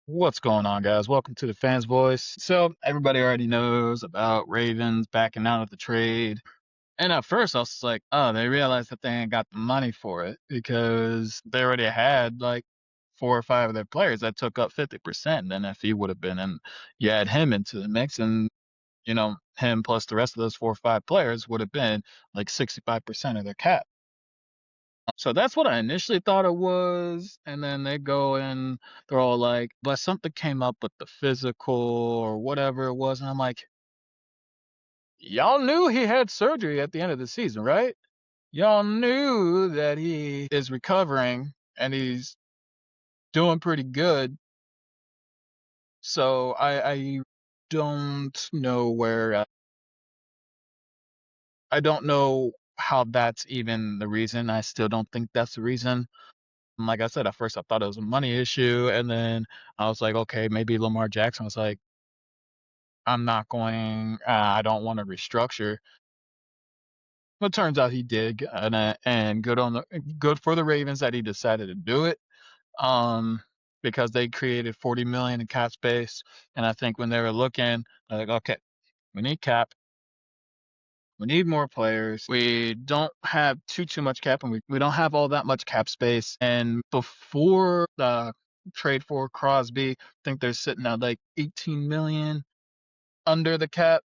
What's going on, guys? Welcome to the Fans Voice. So, everybody already knows about Ravens backing out of the trade. And at first, I was like, oh, they realized that they ain't got the money for it because they already had like four or five of their players that took up 50%. Then, if he would have been, and you add him into the mix, and him plus the rest of those four or five players would have been like 65% of their cap. So that's what I initially thought it was, and then they go and they're all like, "But something came up with the physical or whatever it was," and I'm like, "Y'all knew he had surgery at the end of the season, right? Y'all knew that he is recovering and he's doing pretty good." So I don't know where I don't know how that's even the reason. I still don't think that's the reason. Like I said, at first I thought it was a money issue, and then I was like, okay, maybe Lamar Jackson was like, I'm not going, I don't want to restructure. But turns out he did, and good for the Ravens that he decided to do it. Um, because they created 40 million in cap space, and I think when they were looking, like, okay, we need cap, we need more players. We don't have too much cap, and we don't have all that much cap space. And before the trade for Crosby, I think they're sitting at like 18 million under the cap.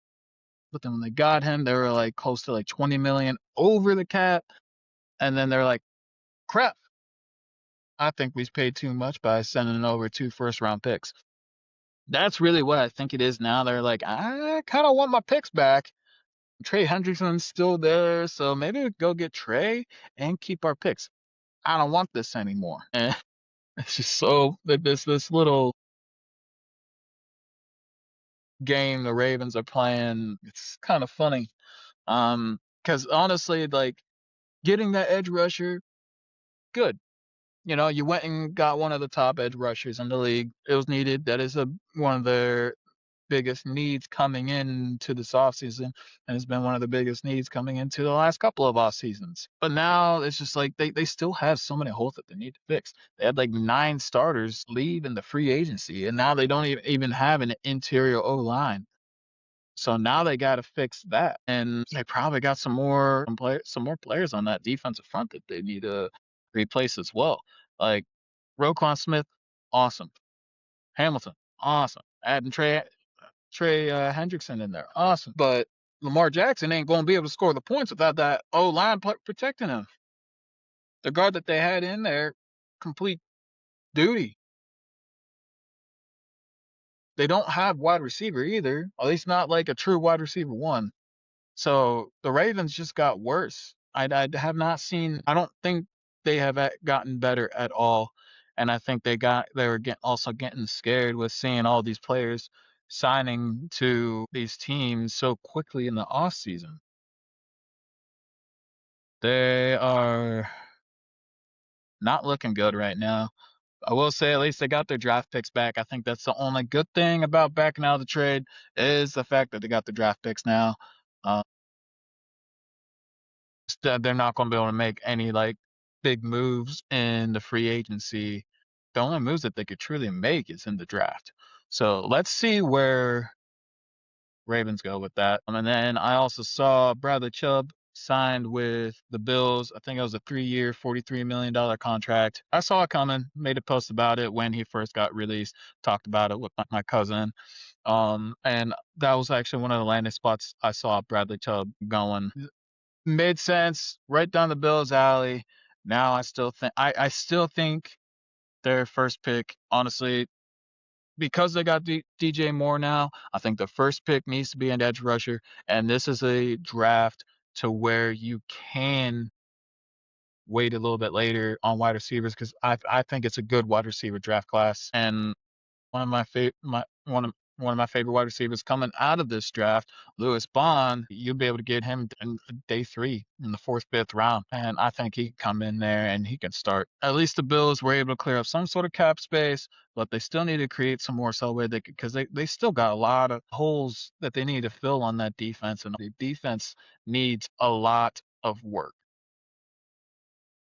But then when they got him, they were like close to like 20 million over the cap. And then they're like, crap, I think we paid too much by sending over two first round picks. That's really what I think it is now. They're like, I kind of want my picks back. Trey Hendrickson's still there, so maybe we go get Trey and keep our picks. I don't want this anymore. And it's just so this little game the Ravens are playing. It's kind of funny. Because honestly, like getting that edge rusher, good. You went and got one of the top edge rushers in the league. It was needed. That is one of their biggest needs coming into this offseason, and it's been one of the biggest needs coming into the last couple of off seasons. But now it's just like they still have so many holes that they need to fix. They had like 9 starters leave in the free agency, and now they don't even have an interior O line. So now they got to fix that, and they probably got some more players on that defensive front that they need to replace as well. Like Roquan Smith, awesome. Hamilton, awesome. Adding Trey Hendrickson in there, awesome. But Lamar Jackson ain't going to be able to score the points without that O line protecting him. The guard that they had in there, complete duty. They don't have wide receiver either, at least not like a true wide receiver one. So the Ravens just got worse. I have not seen. I don't think they have gotten better at all, and I think they were also getting scared with seeing all these players signing to these teams so quickly in the off season. They are not looking good right now. I will say at least they got their draft picks back. I think that's the only good thing about backing out of the trade is the fact that they got the draft picks now. Uh, that they're not going to be able to make any like big moves in the free agency. The only moves that they could truly make is in the draft. So let's see where Ravens go with that. And then I also saw Bradley Chubb signed with the Bills. I think it was a 3-year, $43 million contract. I saw it coming, made a post about it when he first got released, talked about it with my cousin. And that was actually one of the landing spots I saw Bradley Chubb going. Made sense, right down the Bills' alley. Now I still think their first pick, honestly, because they got DJ Moore now, I think the first pick needs to be an edge rusher, and this is a draft to where you can wait a little bit later on wide receivers because I think it's a good wide receiver draft class, and one of my favorite one of my favorite wide receivers coming out of this draft, Lewis Bond. You'll be able to get him in day 3 in the fourth, fifth round, and I think he can come in there and he can start. At least the Bills were able to clear up some sort of cap space, but they still need to create some more so where because they still got a lot of holes that they need to fill on that defense, and the defense needs a lot of work.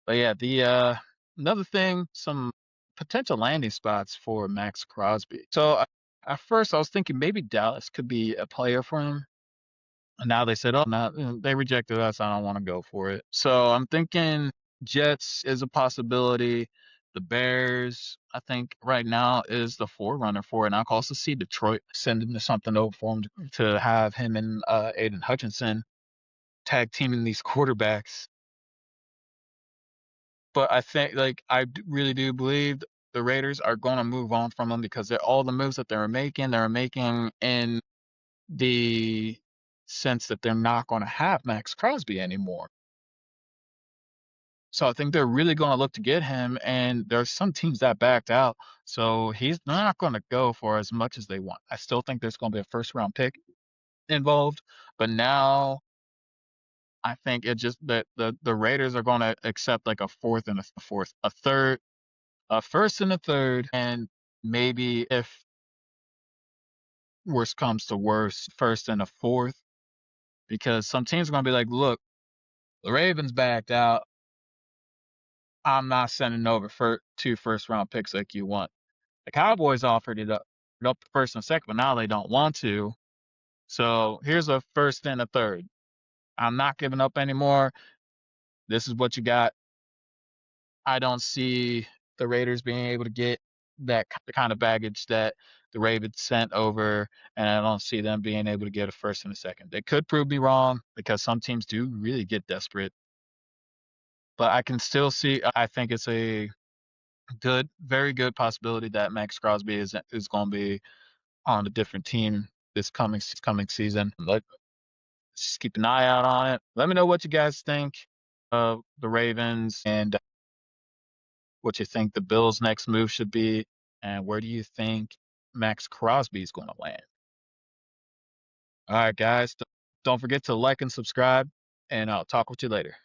But yeah, the another thing, some potential landing spots for Max Crosby. So at first, I was thinking maybe Dallas could be a player for him. And now they said, "Oh, no, they rejected us. I don't want to go for it." So I'm thinking Jets is a possibility. The Bears, I think, right now is the forerunner for it. And I can also see Detroit sending something over for him to have him and Aiden Hutchinson tag teaming these quarterbacks. But I think, like, really do believe the Raiders are going to move on from them because all the moves that they're making in the sense that they're not going to have Max Crosby anymore. So I think they're really going to look to get him, and there's some teams that backed out. So they're not going to go for as much as they want. I still think there's going to be a first round pick involved, but now I think it just that the Raiders are going to accept like a fourth and a fourth, a third, a first and a third, and maybe if worst comes to worst, first and a fourth, because some teams are going to be like, look, the Ravens backed out. I'm not sending over for 2 first-round picks like you want. The Cowboys offered it up first and second, but now they don't want to. So here's a first and a third. I'm not giving up anymore. This is what you got. I don't see the Raiders being able to get the kind of baggage that the Ravens sent over, and I don't see them being able to get a first and a second. They could prove me wrong because some teams do really get desperate, but I can still see. I think it's a very good possibility that Max Crosby is going to be on a different team this coming season. Just keep an eye out on it. Let me know what you guys think of the Ravens and what you think the Bills' next move should be, and where do you think Max Crosby is going to land. All right, guys, don't forget to like and subscribe, and I'll talk with you later.